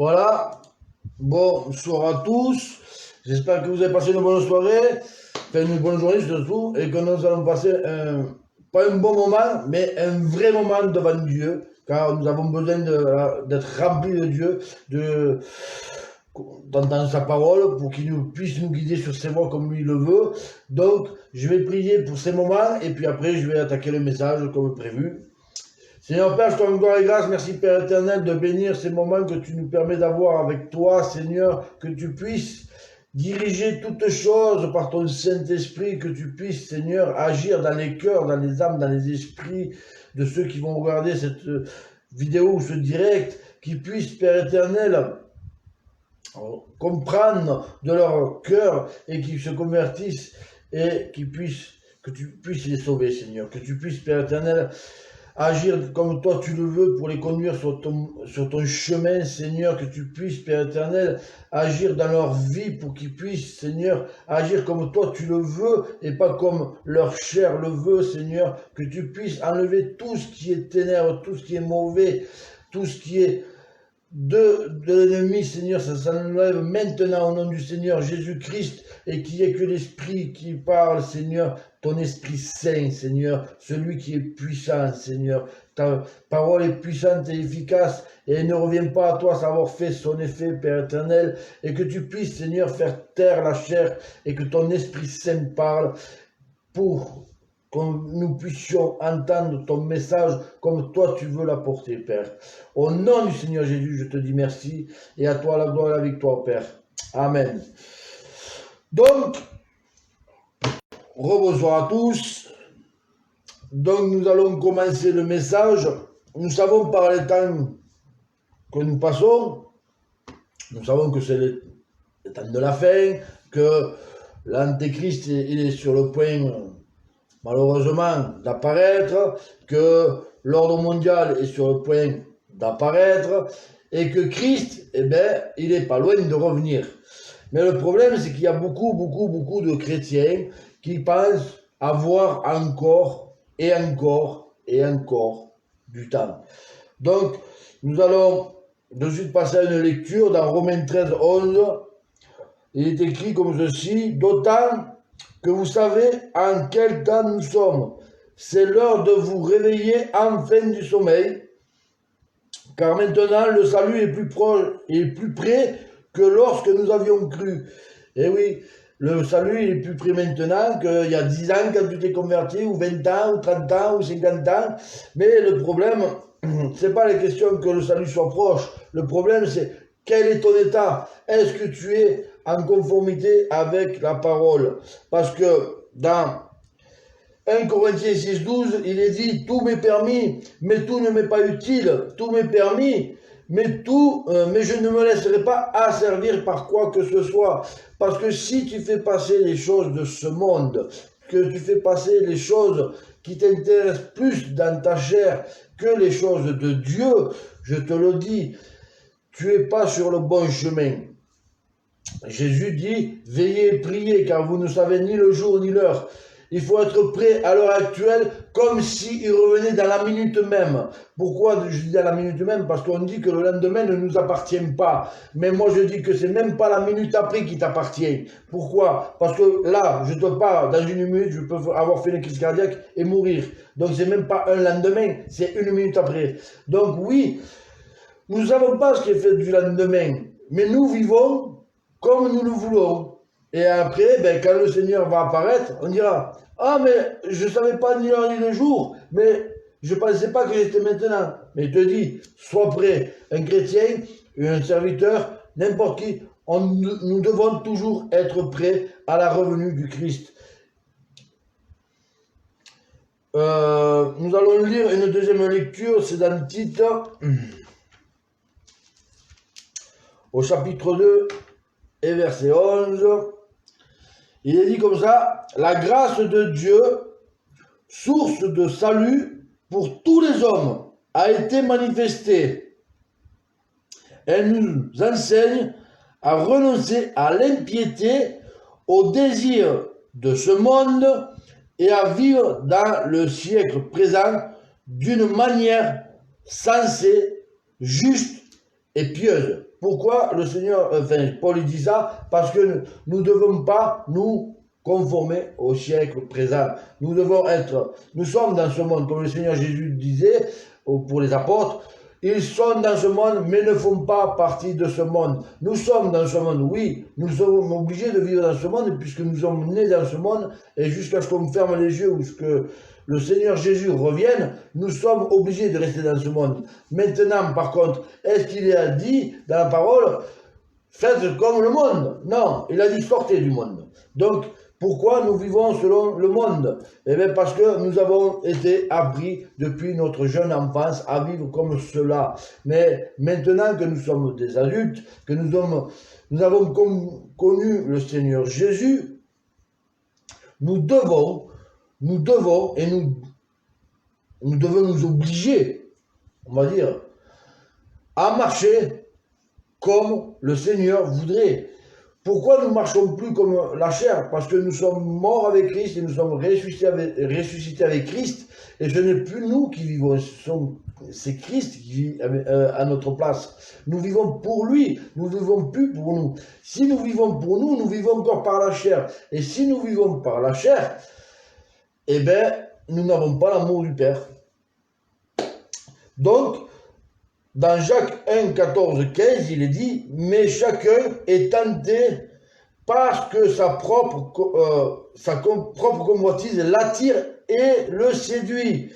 Voilà, bonsoir à tous. J'espère que vous avez passé une bonne soirée, enfin une bonne journée surtout, et que nous allons passer pas un bon moment, mais un vrai moment devant Dieu, car nous avons besoin d'être remplis de Dieu, d'entendre sa parole pour qu'il puisse nous guider sur ses voies comme lui le veut. Donc, je vais prier pour ces moments, et puis après, je vais attaquer le message comme prévu. Seigneur Père, je te rends gloire et grâce, merci Père éternel de bénir ces moments que tu nous permets d'avoir avec toi, Seigneur, que tu puisses diriger toutes choses par ton Saint-Esprit, que tu puisses, Seigneur, agir dans les cœurs, dans les âmes, dans les esprits de ceux qui vont regarder cette vidéo ou ce direct, qui puissent, Père éternel, comprendre de leur cœur et qu'ils se convertissent et que tu puisses les sauver, Seigneur, que tu puisses, Père éternel, agir comme toi tu le veux pour les conduire sur ton chemin, Seigneur, que tu puisses, Père éternel, agir dans leur vie pour qu'ils puissent, Seigneur, agir comme toi tu le veux et pas comme leur chair le veut, Seigneur, que tu puisses enlever tout ce qui est ténèbres, tout ce qui est mauvais, tout ce qui est de l'ennemi, Seigneur, ça s'enlève maintenant au nom du Seigneur Jésus-Christ, et qu'il n'y ait que l'Esprit qui parle, Seigneur, ton Esprit Saint, Seigneur, celui qui est puissant, Seigneur. Ta parole est puissante et efficace, et elle ne revient pas à toi sans avoir fait son effet, Père éternel, et que tu puisses, Seigneur, faire taire la chair, et que ton Esprit Saint parle pour que nous puissions entendre ton message comme toi tu veux l'apporter, Père. Au nom du Seigneur Jésus, je te dis merci, et à toi la gloire et la victoire, Père. Amen. Donc, rebonsoir à tous. Donc, nous allons commencer le message. Nous savons par les temps que nous passons, nous savons que c'est le temps de la fin, que l'Antéchrist il est sur le point, malheureusement, d'apparaître, que l'ordre mondial est sur le point d'apparaître, et que Christ, eh bien, il n'est pas loin de revenir. Mais le problème, c'est qu'il y a beaucoup de chrétiens qui pensent avoir encore et encore et encore du temps. Donc, nous allons de suite passer à une lecture dans Romains 13, 11. Il est écrit comme ceci: d'autant que vous savez en quel temps nous sommes. C'est l'heure de vous réveiller enfin du sommeil, car maintenant le salut est plus proche et plus près que lorsque nous avions cru. Et oui, le salut est plus près maintenant qu'il y a 10 ans quand tu t'es converti, ou 20 ans, ou 30 ans, ou 50 ans. Mais le problème, c'est pas la question que le salut soit proche. Le problème, c'est quel est ton état? Est-ce que tu es en conformité avec la parole? Parce que dans 1 Corinthiens 6, 12, il est dit: tout m'est permis, mais tout ne m'est pas utile. Tout m'est permis, mais je ne me laisserai pas asservir par quoi que ce soit. Parce que si tu fais passer les choses de ce monde, que tu fais passer les choses qui t'intéressent plus dans ta chair que les choses de Dieu, je te le dis, tu n'es pas sur le bon chemin. Jésus dit: veillez et priez, car vous ne savez ni le jour ni l'heure. Il faut être prêt à l'heure actuelle, comme s'il revenait dans la minute même. Pourquoi je dis à la minute même? Parce qu'on dit que le lendemain ne nous appartient pas. Mais moi je dis que c'est même pas la minute après qui t'appartient. Pourquoi? Parce que là, je te parle, dans une minute, je peux avoir fait une crise cardiaque et mourir. Donc c'est même pas un lendemain, c'est une minute après. Donc oui, nous ne savons pas ce qui est fait du lendemain, mais nous vivons comme nous le voulons. Et après, quand le Seigneur va apparaître, on dira: ah, mais je ne savais pas ni l'heure ni le jour, mais je ne pensais pas que j'étais maintenant. Mais il te dit: sois prêt. Un chrétien, un serviteur, n'importe qui, nous devons toujours être prêts à la revenue du Christ. Nous allons lire une deuxième lecture, c'est dans Tite, au chapitre 2 et verset 11. Il est dit comme ça: la grâce de Dieu, source de salut pour tous les hommes, a été manifestée. Elle nous enseigne à renoncer à l'impiété, au désir de ce monde et à vivre dans le siècle présent d'une manière sensée, juste et pieuse. pourquoi le Seigneur, enfin, Paul dit ça? Parce que nous ne devons pas nous conformer au siècle présent. Nous devons être, nous sommes dans ce monde, comme le Seigneur Jésus disait pour les apôtres, ils sont dans ce monde, mais ne font pas partie de ce monde. Nous sommes dans ce monde, oui, nous sommes obligés de vivre dans ce monde, puisque nous sommes nés dans ce monde, et jusqu'à ce qu'on ferme les yeux ou ce que le Seigneur Jésus revienne, nous sommes obligés de rester dans ce monde. Maintenant, par contre, est-ce qu'il a dit dans la parole, faites comme le monde? Non, il a dit sortez du monde. Donc, pourquoi nous vivons selon le monde? Eh bien, parce que nous avons été appris depuis notre jeune enfance à vivre comme cela. Mais maintenant que nous sommes des adultes, que nous avons connu le Seigneur Jésus, nous devons et nous devons nous obliger, on va dire, à marcher comme le Seigneur voudrait. Pourquoi nous ne marchons plus comme la chair? Parce que nous sommes morts avec Christ et nous sommes ressuscités avec Christ. Et ce n'est plus nous qui vivons, c'est Christ qui vit à notre place. Nous vivons pour lui, nous ne vivons plus pour nous. Si nous vivons pour nous, nous vivons encore par la chair. Et si nous vivons par la chair, eh bien, nous n'avons pas l'amour du Père. Donc, dans Jacques 1, 14, 15, il est dit « Mais chacun est tenté parce que sa propre convoitise l'attire et le séduit.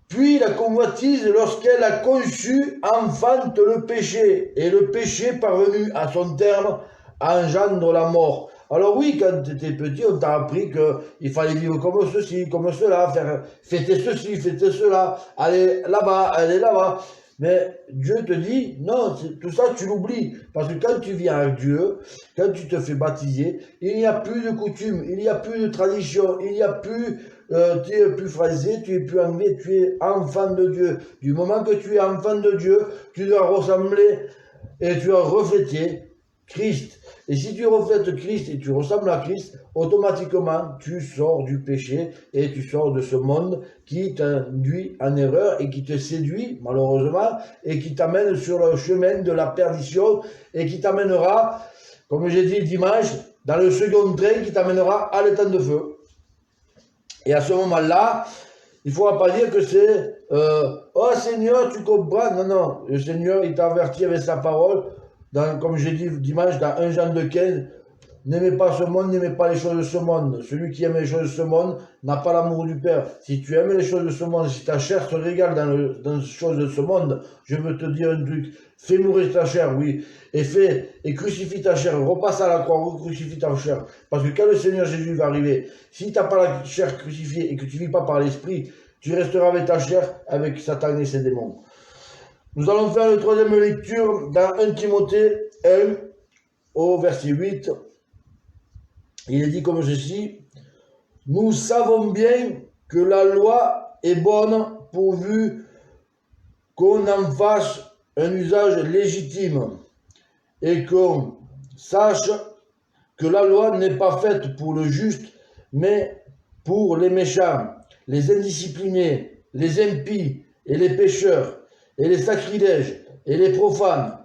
Puis la convoitise, lorsqu'elle a conçu, enfante le péché. Et le péché, parvenu à son terme, engendre la mort. » Alors oui, quand tu étais petit, on t'a appris qu'il fallait vivre comme ceci, comme cela, fêter ceci, fêter cela, aller là-bas, aller là-bas. Mais Dieu te dit, non, tout ça tu l'oublies. Parce que quand tu viens à Dieu, quand tu te fais baptiser, il n'y a plus de coutumes, il n'y a plus de tradition, il n'y a plus, tu es plus français, tu es plus anglais, tu es enfant de Dieu. Du moment que tu es enfant de Dieu, tu dois ressembler et tu dois refléter Christ. Et si tu reflètes Christ et tu ressembles à Christ, automatiquement, tu sors du péché et tu sors de ce monde qui t'induit en erreur et qui te séduit, malheureusement, et qui t'amène sur le chemin de la perdition et qui t'amènera, comme j'ai dit dimanche, dans le second train qui t'amènera à l'étang de feu. Et à ce moment-là, il ne faudra pas dire que c'est oh Seigneur, tu comprends. Non, non, le Seigneur, il t'a averti avec sa parole. Comme j'ai dit dimanche, dans 1 Jean 2,15, n'aimez pas ce monde, n'aimez pas les choses de ce monde. Celui qui aime les choses de ce monde n'a pas l'amour du Père. Si tu aimes les choses de ce monde, si ta chair te régale dans les choses de ce monde, je veux te dire un truc, fais mourir ta chair, oui, et crucifie ta chair, repasse à la croix, crucifie ta chair. Parce que quand le Seigneur Jésus va arriver, si tu n'as pas la chair crucifiée et que tu ne vis pas par l'esprit, tu resteras avec ta chair, avec Satan et ses démons. Nous allons faire la troisième lecture dans 1 Timothée 1, au verset 8. Il est dit comme ceci, « Nous savons bien que la loi est bonne pourvu qu'on en fasse un usage légitime et qu'on sache que la loi n'est pas faite pour le juste, mais pour les méchants, les indisciplinés, les impies et les pécheurs, et les sacrilèges, et les profanes,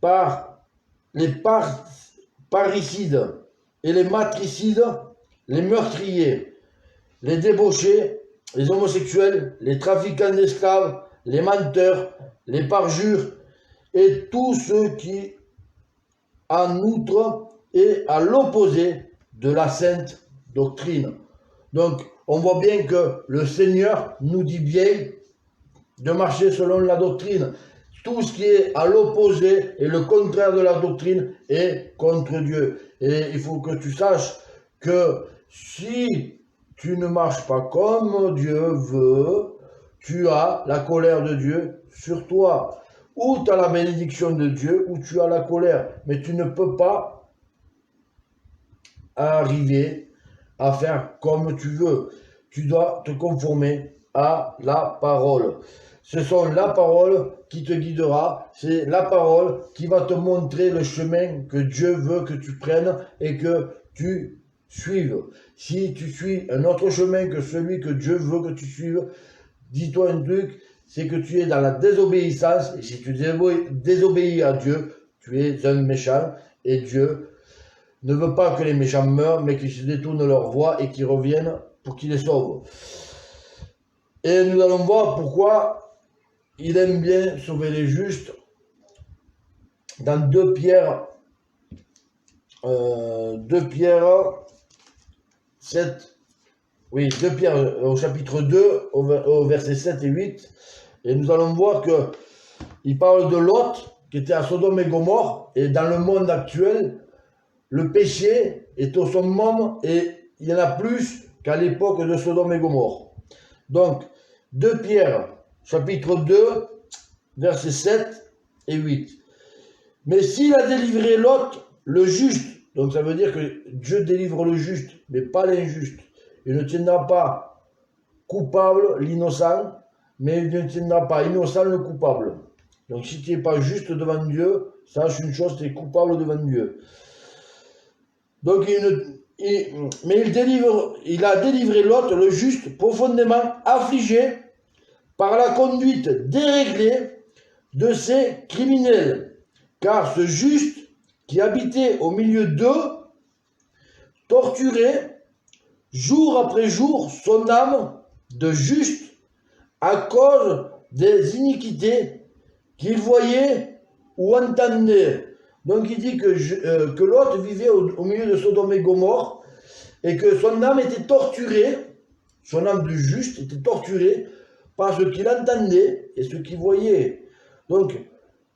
par les parricides, et les matricides, les meurtriers, les débauchés, les homosexuels, les trafiquants d'esclaves, les menteurs, les parjures, et tous ceux qui, en outre, est à l'opposé de la sainte doctrine. » Donc, on voit bien que le Seigneur nous dit bien de marcher selon la doctrine. Tout ce qui est à l'opposé et le contraire de la doctrine est contre Dieu. Et il faut que tu saches que si tu ne marches pas comme Dieu veut, tu as la colère de Dieu sur toi. Ou tu as la bénédiction de Dieu, ou tu as la colère. Mais tu ne peux pas arriver à faire comme tu veux. Tu dois te conformer à la parole. Ce sont la parole qui te guidera, c'est la parole qui va te montrer le chemin que Dieu veut que tu prennes et que tu suives. Si tu suis un autre chemin que celui que Dieu veut que tu suives, dis-toi un truc, c'est que tu es dans la désobéissance, et si tu désobéis à Dieu, tu es un méchant, et Dieu ne veut pas que les méchants meurent, mais qu'ils se détournent leur voie et qu'ils reviennent pour qu'il les sauve. Et nous allons voir pourquoi il aime bien sauver les justes dans 2 Pierre 7, oui, 2 Pierre au chapitre 2, au verset 7 et 8, et nous allons voir que il parle de Lot, qui était à Sodome et Gomorrhe, et dans le monde actuel, le péché est au summum, et il y en a plus qu'à l'époque de Sodome et Gomorrhe. Donc, 2 Pierre, chapitre 2, versets 7 et 8. Mais s'il a délivré Lot, le juste, donc ça veut dire que Dieu délivre le juste, mais pas l'injuste. Il ne tiendra pas coupable l'innocent, mais il ne tiendra pas innocent le coupable. Donc si tu n'es pas juste devant Dieu, sache une chose, tu es coupable devant Dieu. Donc il a délivré Lot, le juste, profondément affligé par la conduite déréglée de ces criminels. Car ce juste qui habitait au milieu d'eux torturait jour après jour son âme de juste à cause des iniquités qu'il voyait ou entendait. Donc il dit que Lot vivait au milieu de Sodome et Gomorrhe et que son âme était torturée, son âme de juste était torturée par ce qu'il entendait et ce qu'il voyait. Donc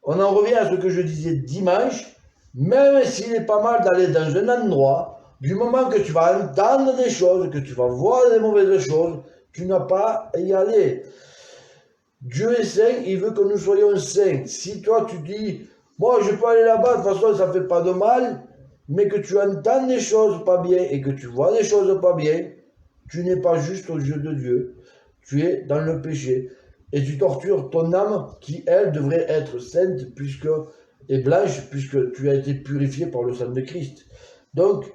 on en revient à ce que je disais dimanche, même s'il est pas mal d'aller dans un endroit, du moment que tu vas entendre des choses, que tu vas voir des mauvaises choses, tu n'as pas à y aller. Dieu est saint, il veut que nous soyons saints. Si toi tu dis, moi je peux aller là-bas, de toute façon ça ne fait pas de mal, mais que tu entends des choses pas bien et que tu vois des choses pas bien, tu n'es pas juste aux yeux de Dieu. Tu es dans le péché. Et tu tortures ton âme qui, elle, devrait être sainte et blanche, puisque tu as été purifié par le sang de Christ. Donc,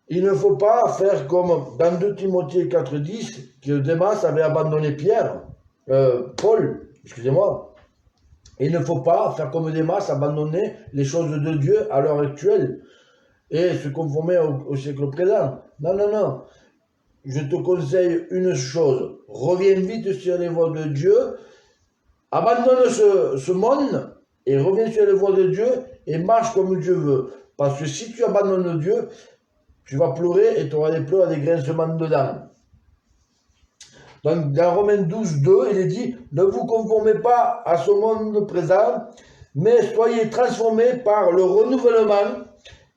il ne faut pas faire comme dans 2 Timothée 4,10, que Démas avait abandonné Paul, excusez-moi. Il ne faut pas faire comme Démas, abandonner les choses de Dieu à l'heure actuelle et se conformer au siècle présent. Non, non, non. Je te conseille une chose, reviens vite sur les voies de Dieu, abandonne ce monde et reviens sur les voies de Dieu et marche comme Dieu veut. Parce que si tu abandonnes Dieu, tu vas pleurer et tu auras des pleurs et des grincements de dents. Donc dans Romains 12, 2, il est dit, ne vous conformez pas à ce monde présent, mais soyez transformés par le renouvellement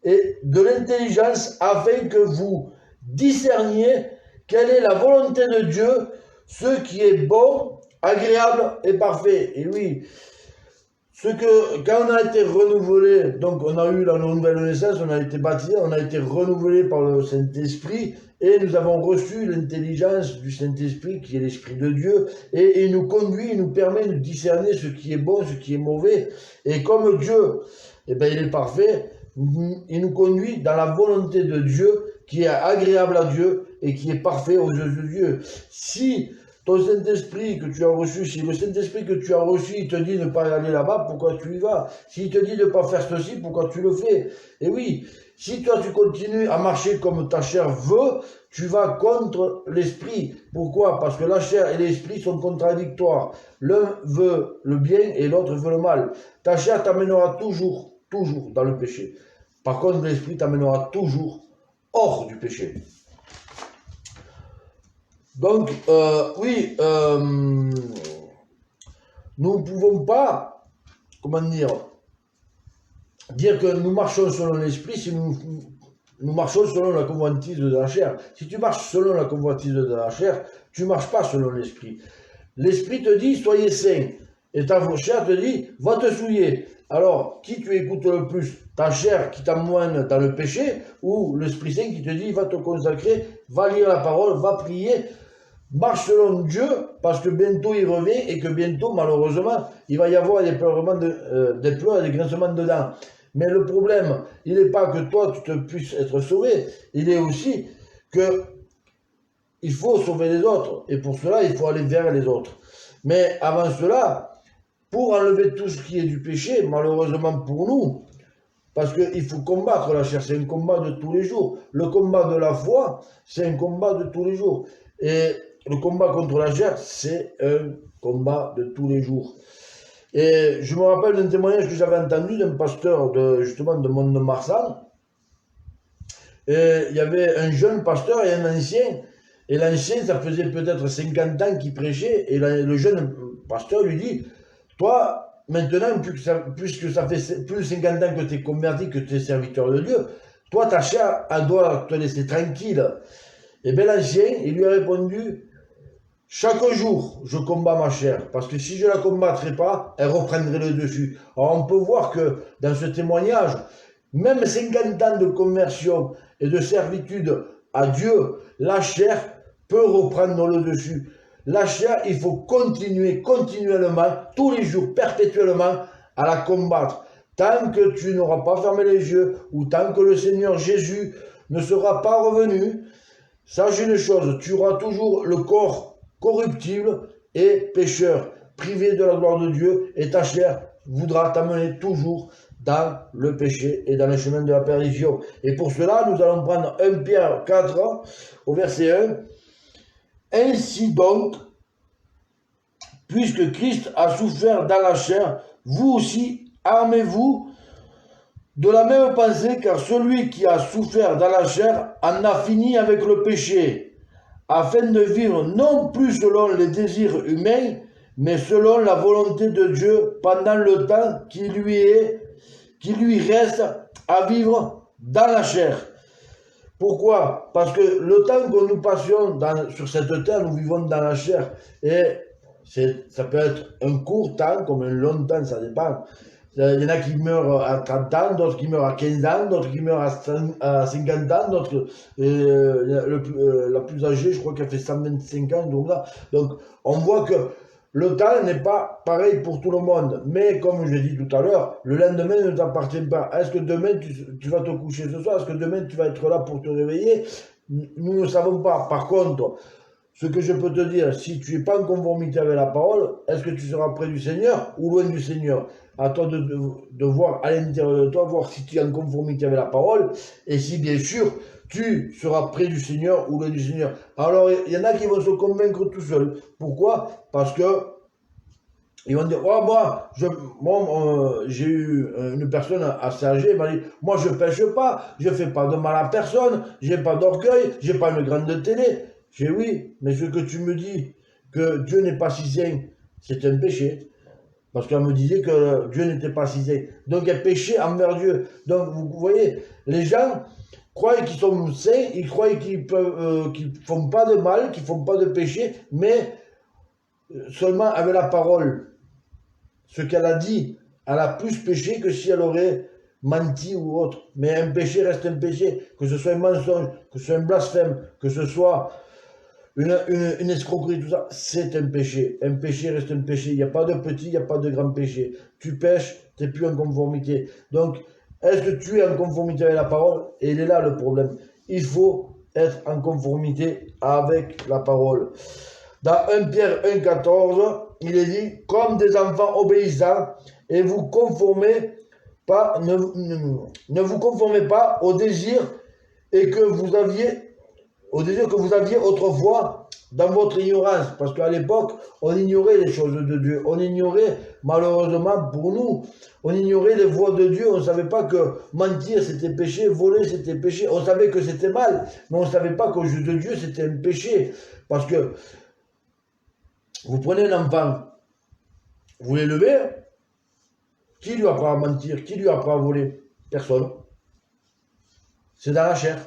et de l'intelligence afin que vous discerniez quelle est la volonté de Dieu, ce qui est bon, agréable et parfait. Et oui, quand on a été renouvelé, donc on a eu la nouvelle naissance, on a été baptisé, on a été renouvelé par le Saint-Esprit et nous avons reçu l'intelligence du Saint-Esprit qui est l'Esprit de Dieu et il nous conduit, il nous permet de discerner ce qui est bon, ce qui est mauvais. Et comme Dieu, il est parfait, il nous conduit dans la volonté de Dieu qui est agréable à Dieu et qui est parfait aux yeux de Dieu. Si ton Saint-Esprit que tu as reçu, si le Saint-Esprit que tu as reçu, il te dit de ne pas aller là-bas, pourquoi tu y vas? S'il te dit de ne pas faire ceci, pourquoi tu le fais? Et oui, si toi tu continues à marcher comme ta chair veut, tu vas contre l'Esprit. Pourquoi? Parce que la chair et l'Esprit sont contradictoires. L'un veut le bien et l'autre veut le mal. Ta chair t'amènera toujours dans le péché. Par contre, l'Esprit t'amènera toujours hors du péché. Donc, oui, nous ne pouvons pas, dire que nous marchons selon l'esprit si nous marchons selon la convoitise de la chair. Si tu marches selon la convoitise de la chair, tu ne marches pas selon l'esprit. L'esprit te dit, soyez saints, et ta chair te dit, va te souiller. Alors, qui tu écoutes le plus? Ta chair qui t'amoine dans le péché, ou l'Esprit Saint qui te dit, va te consacrer, va lire la parole, va prier, marche selon Dieu, parce que bientôt il revient, et que bientôt, malheureusement, il va y avoir des pleurs et des grincements de dents. Mais le problème, il n'est pas que toi, tu te puisses être sauvé, il est aussi que il faut sauver les autres, et pour cela, il faut aller vers les autres. Mais avant cela, pour enlever tout ce qui est du péché, malheureusement pour nous, parce qu'il faut combattre la chair, c'est un combat de tous les jours. Le combat de la foi, c'est un combat de tous les jours. Et le combat contre la chair, c'est un combat de tous les jours. Et je me rappelle d'un témoignage que j'avais entendu d'un pasteur justement de Mont-de-Marsan. Et il y avait un jeune pasteur et un ancien. Et l'ancien, ça faisait peut-être 50 ans qu'il prêchait. Et le jeune pasteur lui dit, toi, maintenant, puisque ça fait plus de 50 ans que tu es converti, que tu es serviteur de Dieu, toi, ta chair, elle doit te laisser tranquille. Et bien l'ancien, il lui a répondu, chaque jour, je combats ma chair, parce que si je ne la combattrais pas, elle reprendrait le dessus. Alors on peut voir que dans ce témoignage, même 50 ans de conversion et de servitude à Dieu, la chair peut reprendre le dessus. La chair, il faut continuer continuellement, tous les jours, perpétuellement, à la combattre. Tant que tu n'auras pas fermé les yeux, ou tant que le Seigneur Jésus ne sera pas revenu, sache une chose, tu auras toujours le corps corruptible et pécheur, privé de la gloire de Dieu, et ta chair voudra t'amener toujours dans le péché et dans le chemin de la perdition. Et pour cela, nous allons prendre 1 Pierre 4, au verset 1. Ainsi donc, puisque Christ a souffert dans la chair, vous aussi armez-vous de la même pensée, car celui qui a souffert dans la chair en a fini avec le péché, afin de vivre non plus selon les désirs humains, mais selon la volonté de Dieu pendant le temps qui lui reste à vivre dans la chair. Pourquoi? Parce que le temps que nous passions sur cette terre, nous vivons dans la chair. Et ça peut être un court temps, comme un long temps, ça dépend. Il y en a qui meurent à 30 ans, d'autres qui meurent à 15 ans, d'autres qui meurent à 50 ans, d'autres, la plus âgée, je crois qu'elle fait 125 ans, donc on voit que le temps n'est pas pareil pour tout le monde. Mais comme je l'ai dit tout à l'heure, le lendemain ne t'appartient pas. Est-ce que demain tu vas te coucher ce soir? Est-ce que demain tu vas être là pour te réveiller? Nous ne savons pas. Par contre, ce que je peux te dire, si tu n'es pas en conformité avec la parole, est-ce que tu seras près du Seigneur ou loin du Seigneur? À toi de voir à l'intérieur de toi, voir si tu es en conformité avec la parole, et si bien sûr, tu seras près du Seigneur ou loin du Seigneur. Alors, il y en a qui vont se convaincre tout seuls. Pourquoi? Parce que ils vont dire, oh, j'ai eu une personne assez âgée, elle m'a dit, moi je pêche pas, je fais pas de mal à personne, j'ai pas d'orgueil, j'ai pas une grande télé. J'ai dit oui, mais ce que tu me dis, que Dieu n'est pas si saint, c'est un péché. Parce qu'elle me disait que Dieu n'était pas si saint. Donc elle péchait envers Dieu. Donc vous voyez, les gens croient qu'ils sont saints, ils croient qu'ils font pas de mal, qu'ils font pas de péché, mais seulement avec la parole. Ce qu'elle a dit, elle a plus péché que si elle aurait menti ou autre. Mais un péché reste un péché, que ce soit un mensonge, que ce soit un blasphème, que ce soit une escroquerie, tout ça, c'est un péché. Un péché reste un péché. Il n'y a pas de petit, il n'y a pas de grand péché. Tu pêches, tu n'es plus en conformité. Donc, est-ce que tu es en conformité avec la parole? Et il est là le problème. Il faut être en conformité avec la parole. Dans 1 Pierre 1,14, il est dit, comme des enfants obéissants, et ne vous conformez pas au désir que vous aviez autrefois dans votre ignorance. Parce qu'à l'époque, on ignorait les choses de Dieu. On ignorait, malheureusement pour nous, on ignorait les voies de Dieu. On ne savait pas que mentir c'était péché, voler c'était péché. On savait que c'était mal, mais on ne savait pas qu'au jeu de Dieu c'était un péché. Parce que vous prenez un enfant, vous l'élevez, qui lui apprend à mentir? Qui lui apprend à voler? Personne. C'est dans la chair.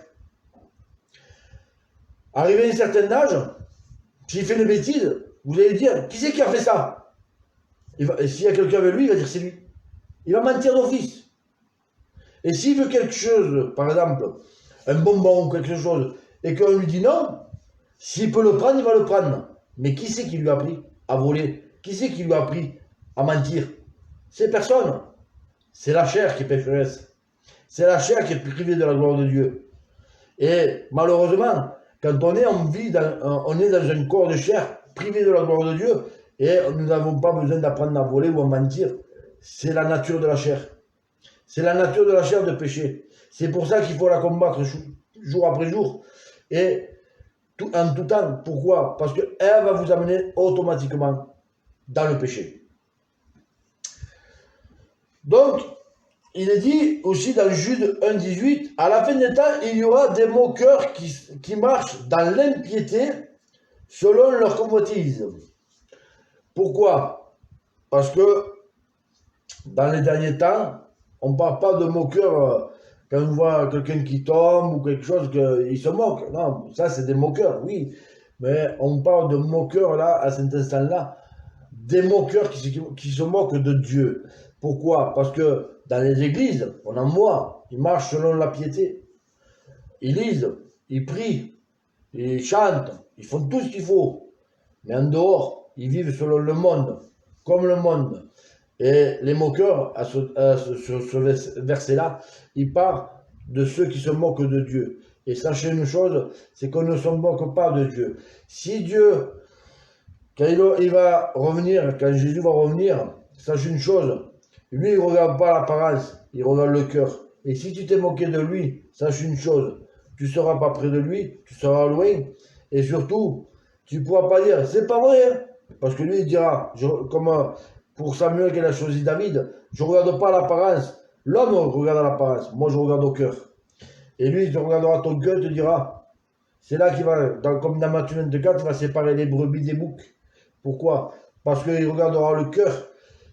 Arrivé à un certain âge, s'il fait une bêtise, vous allez dire, qui c'est qui a fait ça? Et s'il y a quelqu'un avec lui, il va dire, c'est lui. Il va mentir d'office. Et s'il veut quelque chose, par exemple, un bonbon ou quelque chose, et qu'on lui dit non, s'il peut le prendre, il va le prendre. Mais qui c'est qui lui a appris à voler? Qui c'est qui lui a appris à mentir? C'est personne. C'est la chair qui est pécheresse. C'est la chair qui est privée de la gloire de Dieu. Et malheureusement, quand on est en vie, on est dans un corps de chair privé de la gloire de Dieu, Et nous n'avons pas besoin d'apprendre à voler ou à mentir. C'est la nature de la chair. C'est la nature de la chair de péché. C'est pour ça qu'il faut la combattre jour après jour. Et en tout temps. Pourquoi? Parce qu'elle va vous amener automatiquement dans le péché. Donc, il est dit aussi dans Jude 1,18, à la fin des temps, il y aura des moqueurs qui marchent dans l'impiété selon leur convoitise. Pourquoi? Parce que dans les derniers temps, on ne parle pas de moqueurs quand on voit quelqu'un qui tombe ou quelque chose, qu'il se moque. Non, ça c'est des moqueurs, oui. Mais on parle de moqueurs là, à cet instant-là, des moqueurs qui se moquent de Dieu. Pourquoi? Parce que dans les églises, on en voit, ils marchent selon la piété. Ils lisent, ils prient, ils chantent, ils font tout ce qu'il faut. Mais en dehors, ils vivent selon le monde, comme le monde. Et les moqueurs, à ce verset-là, ils parlent de ceux qui se moquent de Dieu. Et sachez une chose, c'est qu'on ne se moque pas de Dieu. Si Dieu, quand il va revenir, quand Jésus va revenir, sache une chose, lui, il ne regarde pas l'apparence, il regarde le cœur. Et si tu t'es moqué de lui, sache une chose, tu ne seras pas près de lui, tu seras loin. Et surtout, tu ne pourras pas dire, c'est pas vrai, hein. Parce que lui, il dira, comme pour Samuel qui a choisi David, je ne regarde pas l'apparence. L'homme regarde l'apparence, moi je regarde au cœur. Et lui, il te regardera ton cœur, il te dira, c'est là qu'il va, comme dans Matthieu 24, il va séparer les brebis des boucs. Pourquoi? Parce qu'il regardera le cœur.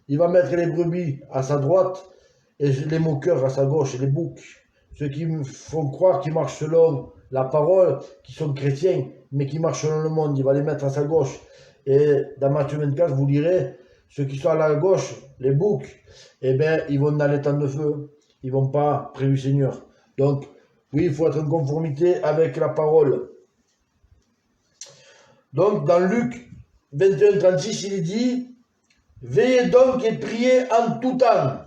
Il va mettre les brebis à sa droite et les moqueurs à sa gauche, et les boucs. Ceux qui me font croire qu'ils marchent selon la parole, qui sont chrétiens, mais qui marchent selon le monde, il va les mettre à sa gauche. Et dans Matthieu 24, vous lirez, ceux qui sont à la gauche, les boucs, eh bien, ils vont dans les temps de feu. Ils ne vont pas près du Seigneur. Donc, oui, il faut être en conformité avec la parole. Donc, dans Luc 21, 36, il dit, veillez donc et priez en tout temps,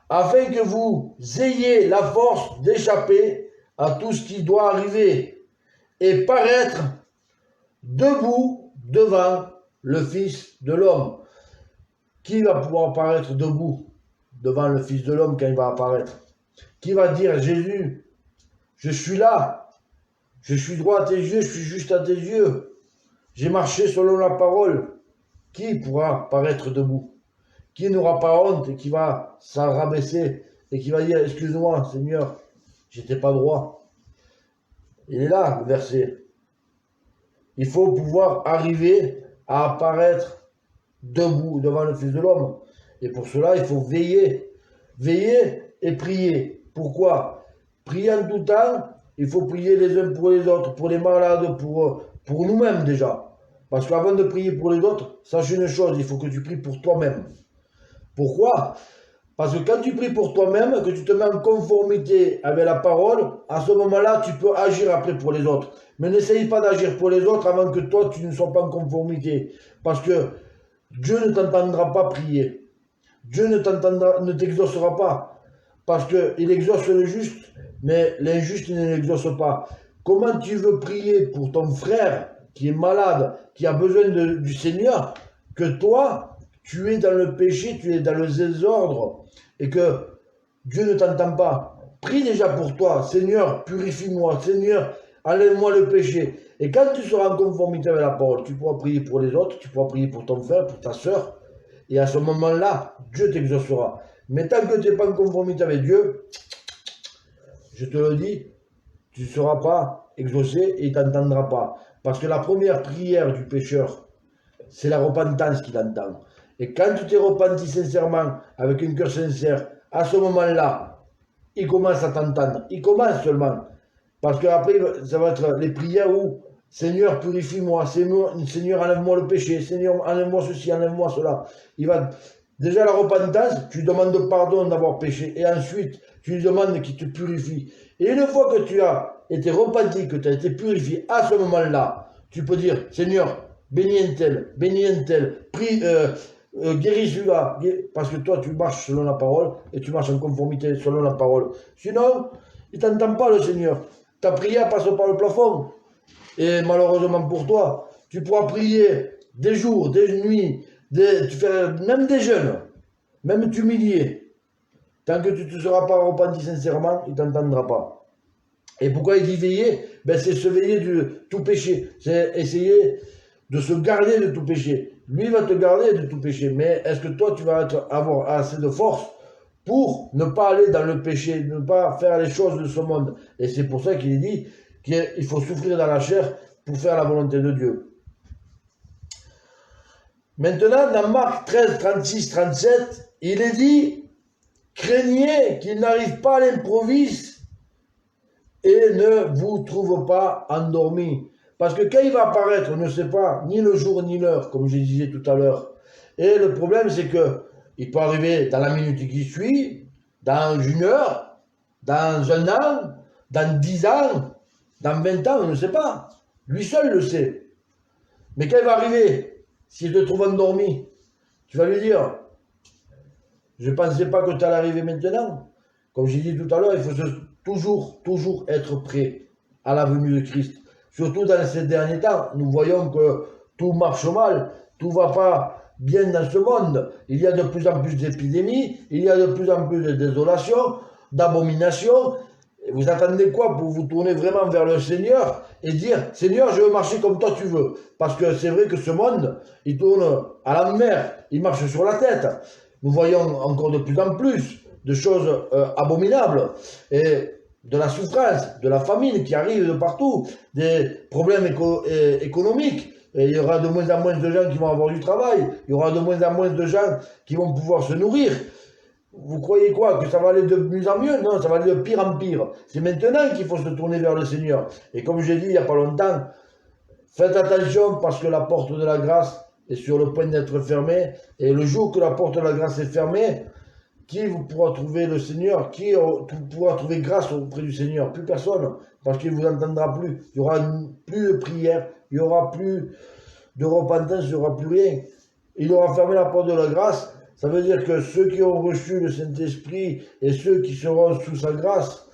afin que vous ayez la force d'échapper à tout ce qui doit arriver et paraître debout devant le Fils de l'homme. Qui va pouvoir paraître debout devant le Fils de l'homme quand il va apparaître? Qui va dire, Jésus, je suis là, je suis droit à tes yeux, je suis juste à tes yeux, j'ai marché selon la parole. Qui pourra paraître debout? Qui n'aura pas honte et qui va s'en rabaisser et qui va dire, excuse-moi Seigneur, j'étais pas droit. Il est là le verset. Il faut pouvoir arriver à apparaître debout devant le Fils de l'homme. Et pour cela, il faut veiller. Veiller et prier. Pourquoi? Prier en tout temps, il faut prier les uns pour les autres, pour les malades, pour nous-mêmes déjà. Parce qu'avant de prier pour les autres, sache une chose, il faut que tu pries pour toi-même. Pourquoi? Parce que quand tu pries pour toi-même, que tu te mets en conformité avec la parole, à ce moment-là, tu peux agir après pour les autres. Mais n'essaye pas d'agir pour les autres avant que toi, tu ne sois pas en conformité. Parce que Dieu ne t'entendra pas prier. Dieu ne t'exaucera pas. Parce qu'il exauce le juste, mais l'injuste ne l'exauce pas. Comment tu veux prier pour ton frère qui est malade, qui a besoin du Seigneur, que toi, tu es dans le péché, tu es dans le désordre, et que Dieu ne t'entend pas? Prie déjà pour toi, Seigneur, purifie-moi, Seigneur, enlève-moi le péché. Et quand tu seras en conformité avec la parole, tu pourras prier pour les autres, tu pourras prier pour ton frère, pour ta soeur, et à ce moment-là, Dieu t'exaucera. Mais tant que tu n'es pas en conformité avec Dieu, je te le dis, tu ne seras pas exaucé et il ne t'entendra pas. Parce que la première prière du pécheur, c'est la repentance qu'il entend. Et quand tu t'es repenti sincèrement, avec un cœur sincère, à ce moment-là, il commence à t'entendre. Il commence seulement. Parce qu'après, ça va être les prières où, Seigneur, purifie-moi, Seigneur, enlève-moi le péché, Seigneur, enlève-moi ceci, enlève-moi cela. Il va... Déjà, la repentance, tu lui demandes pardon d'avoir péché. Et ensuite, tu lui demandes qu'il te purifie. Et une fois que tu as été repenti, que tu as été purifié, à ce moment-là, tu peux dire, Seigneur, bénis un tel, prie, guéris celui-là, parce que toi, tu marches selon la parole, et tu marches en conformité selon la parole. Sinon, il ne t'entend pas, le Seigneur. Ta prière passe par le plafond. Et malheureusement pour toi, tu pourras prier des jours, des nuits, tu fais même des jeûnes, même t'humilier. Tant que tu ne te seras pas repenti sincèrement, il ne t'entendra pas. Et pourquoi il dit veiller? Ben, c'est se veiller de tout péché. C'est essayer de se garder de tout péché. Lui va te garder de tout péché. Mais est-ce que toi, tu vas avoir assez de force pour ne pas aller dans le péché, ne pas faire les choses de ce monde? Et c'est pour ça qu'il dit qu'il faut souffrir dans la chair pour faire la volonté de Dieu. Maintenant, dans Marc 13, 36, 37, il est dit, craignez qu'il n'arrive pas à l'improviste et ne vous trouve pas endormi. Parce que quand il va apparaître, on ne sait pas ni le jour ni l'heure, comme je disais tout à l'heure. Et le problème, c'est que il peut arriver dans la minute qui suit, dans une heure, dans un an, dans 10 ans, dans 20 ans, on ne sait pas. Lui seul le sait. Mais quand il va arriver, s'il te trouve endormi, tu vas lui dire, je ne pensais pas que tu allais arriver maintenant. Comme j'ai dit tout à l'heure, il faut toujours être prêt à la venue de Christ. Surtout dans ces derniers temps, nous voyons que tout marche mal, tout ne va pas bien dans ce monde. Il y a de plus en plus d'épidémies, il y a de plus en plus de désolation, d'abominations. Vous attendez quoi pour vous tourner vraiment vers le Seigneur et dire, Seigneur, je veux marcher comme toi tu veux. Parce que c'est vrai que ce monde, il tourne à l'envers, il marche sur la tête. Nous voyons encore de plus en plus de choses abominables et de la souffrance, de la famine qui arrive de partout, des problèmes économiques. Et il y aura de moins en moins de gens qui vont avoir du travail, il y aura de moins en moins de gens qui vont pouvoir se nourrir. Vous croyez quoi? Que ça va aller de mieux en mieux? Non, ça va aller de pire en pire. C'est maintenant qu'il faut se tourner vers le Seigneur. Et comme j'ai dit il n'y a pas longtemps, faites attention parce que la porte de la grâce est sur le point d'être fermée. Et le jour que la porte de la grâce est fermée, qui vous pourra trouver le Seigneur? Qui pourra trouver grâce auprès du Seigneur? Plus personne, parce qu'il ne vous entendra plus. Il n'y aura plus de prière, il n'y aura plus de repentance, il n'y aura plus rien. Il aura fermé la porte de la grâce. Ça veut dire que ceux qui ont reçu le Saint-Esprit et ceux qui seront sous sa grâce,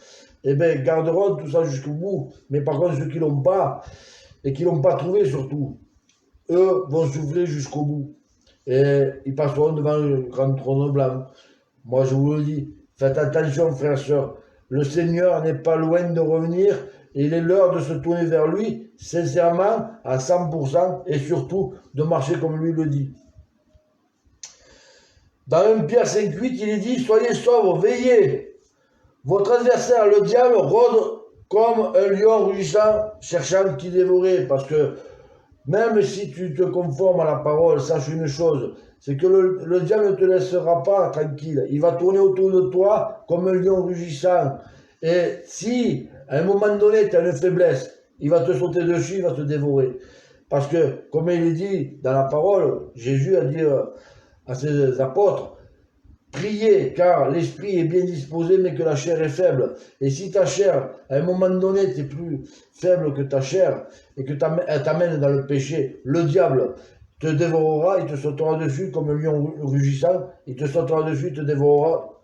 eh bien, garderont tout ça jusqu'au bout. Mais par contre, ceux qui ne l'ont pas, et qui ne l'ont pas trouvé surtout, eux vont souffler jusqu'au bout. Et ils passeront devant le grand trône blanc. Moi, je vous le dis, faites attention, frères et sœurs. Le Seigneur n'est pas loin de revenir. Et il est l'heure de se tourner vers lui, sincèrement, à 100%, et surtout de marcher comme lui le dit. Dans 1 Pierre 5,8, il est dit, soyez sobres, veillez. Votre adversaire, le diable, rôde comme un lion rugissant, cherchant qui dévorer. Parce que même si tu te conformes à la parole, sache une chose, c'est que le diable ne te laissera pas tranquille. Il va tourner autour de toi comme un lion rugissant. Et si, à un moment donné, tu as une faiblesse, il va te sauter dessus, il va te dévorer. Parce que, comme il est dit dans la parole, Jésus a dit à ses apôtres, priez, car l'esprit est bien disposé, mais que la chair est faible. Et si ta chair, à un moment donné, tu es plus faible que ta chair, et que elle t'amène dans le péché, le diable te dévorera, il te sautera dessus comme un lion rugissant, il te sautera dessus, il te dévorera,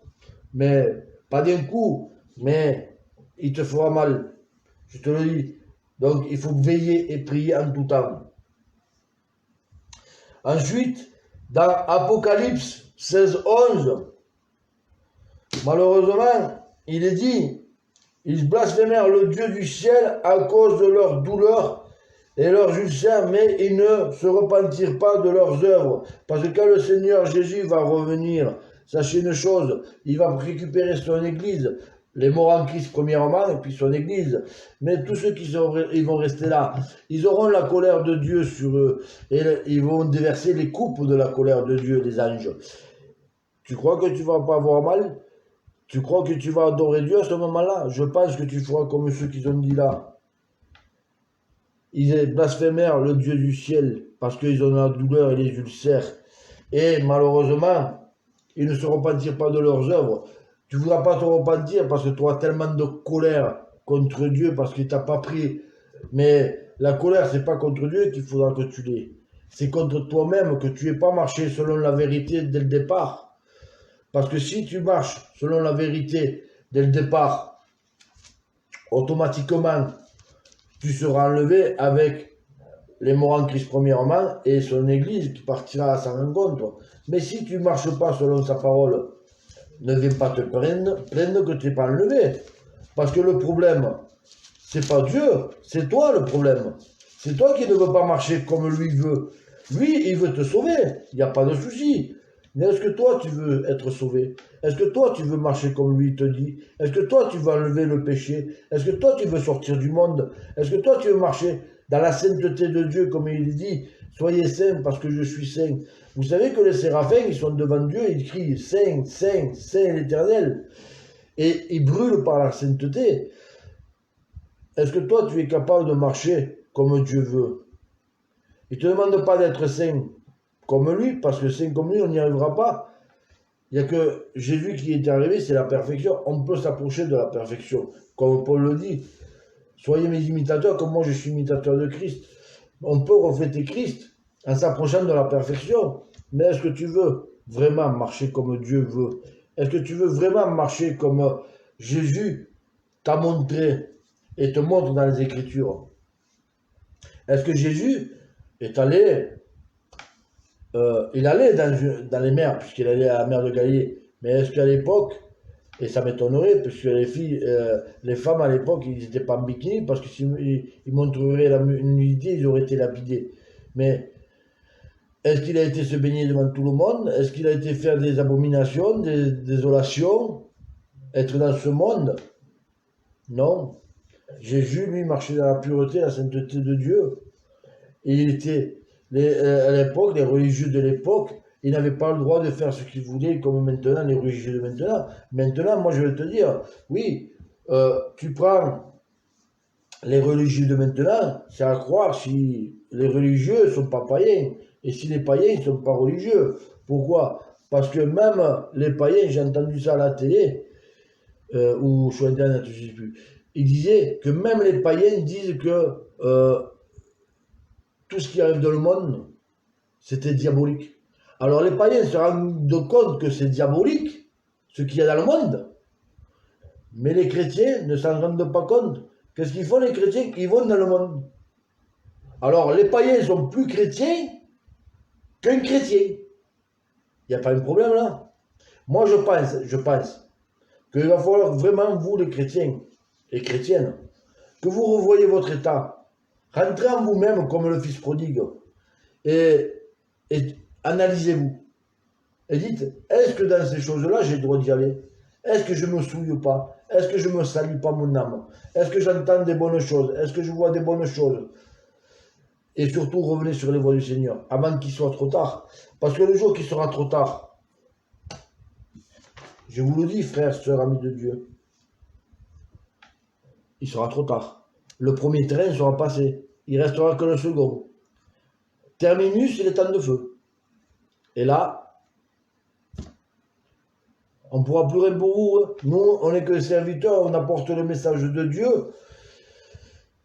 mais pas d'un coup, mais il te fera mal. Je te le dis. Donc, il faut veiller et prier en tout temps. Ensuite, dans Apocalypse 16, 11, malheureusement, il est dit, ils blasphémèrent le Dieu du ciel à cause de leur douleur et leurs ulcères, mais ils ne se repentirent pas de leurs œuvres. Parce que quand le Seigneur Jésus va revenir, sachez une chose, il va récupérer son Église, les morts en Christ premièrement, et puis son Église. Mais tous ceux ils vont rester là, ils auront la colère de Dieu sur eux, et ils vont déverser les coupes de la colère de Dieu, les anges. Tu crois que tu vas pas avoir mal? Tu crois que tu vas adorer Dieu à ce moment-là? Je pense que tu feras comme ceux qui ont dit là. Ils blasphémèrent le Dieu du ciel parce qu'ils ont la douleur et les ulcères. Et malheureusement, ils ne se repentirent pas de leurs œuvres. Tu ne voudras pas te repentir parce que tu auras tellement de colère contre Dieu parce qu'il ne t'a pas pris. Mais la colère, ce n'est pas contre Dieu qu'il faudra que tu l'aies. C'est contre toi-même que tu n'aies pas marché selon la vérité dès le départ. Parce que si tu marches selon la vérité dès le départ, automatiquement, tu seras enlevé avec les morts en Christ premièrement et son Église qui partira à sa rencontre. Mais si tu ne marches pas selon sa parole, ne viens pas te plaindre que tu n'es pas enlevé. Parce que le problème, c'est pas Dieu, c'est toi le problème. C'est toi qui ne veux pas marcher comme lui veut. Lui, il veut te sauver, il n'y a pas de souci. Mais est-ce que toi, tu veux être sauvé? Est-ce que toi, tu veux marcher comme lui te dit? Est-ce que toi, tu veux enlever le péché? Est-ce que toi, tu veux sortir du monde? Est-ce que toi, tu veux marcher dans la sainteté de Dieu, comme il dit, soyez saints parce que je suis saint? Vous savez que les séraphins, ils sont devant Dieu, ils crient saint, saint, saint l'Éternel. Et ils brûlent par la sainteté. Est-ce que toi, tu es capable de marcher comme Dieu veut? Il ne te demande pas d'être saint comme lui, parce que saint comme lui, on n'y arrivera pas. Il n'y a que Jésus qui est arrivé, c'est la perfection. On peut s'approcher de la perfection. Comme Paul le dit, soyez mes imitateurs comme moi je suis imitateur de Christ. On peut refléter Christ en s'approchant de la perfection. Mais est-ce que tu veux vraiment marcher comme Dieu veut? Est-ce que tu veux vraiment marcher comme Jésus t'a montré et te montre dans les Écritures? Est-ce que Jésus est allé, il allait dans les mers, puisqu'il allait à la mer de Galilée, mais est-ce qu'à l'époque, et ça m'étonnerait, puisque les femmes à l'époque, ils n'étaient pas en bikini, parce que s'ils montreraient la nudité, ils auraient été lapidés. Mais est-ce qu'il a été se baigner devant tout le monde? Est-ce qu'il a été faire des abominations, des désolations, être dans ce monde? Non. Jésus, lui, marchait dans la pureté, la sainteté de Dieu. Et il était, à l'époque, les religieux de l'époque, ils n'avaient pas le droit de faire ce qu'ils voulaient, comme maintenant, les religieux de maintenant. Maintenant, moi, je vais te dire, oui, tu prends les religieux de maintenant, c'est à croire si les religieux ne sont pas païens. Et si les païens ne sont pas religieux. Pourquoi? Parce que même les païens, j'ai entendu ça à la télé, ou sur Internet, je ne sais plus, ils disaient que même les païens disent que tout ce qui arrive dans le monde, c'était diabolique. Alors les païens se rendent compte que c'est diabolique, ce qu'il y a dans le monde. Mais les chrétiens ne s'en rendent pas compte. Qu'est-ce qu'ils font les chrétiens? Ils vont dans le monde. Alors les païens sont plus chrétiens qu'un chrétien. Il n'y a pas de problème là. Moi je pense qu'il va falloir vraiment, vous les chrétiens et chrétiennes, que vous revoyez votre état. Rentrez en vous-même comme le fils prodigue. Et analysez-vous. Et dites, est-ce que dans ces choses-là, j'ai le droit d'y aller? Est-ce que je ne me souille pas? Est-ce que je ne me salis pas mon âme? Est-ce que j'entends des bonnes choses? Est-ce que je vois des bonnes choses? Et surtout, revenez sur les voies du Seigneur, avant qu'il soit trop tard. Parce que le jour qui sera trop tard, je vous le dis, frères, sœurs, amis de Dieu, il sera trop tard. Le premier train sera passé. Il ne restera que le second. Terminus, il est temps de feu. Et là, on ne pourra plus rien pour vous. Hein. Nous, on n'est que serviteurs, on apporte le message de Dieu.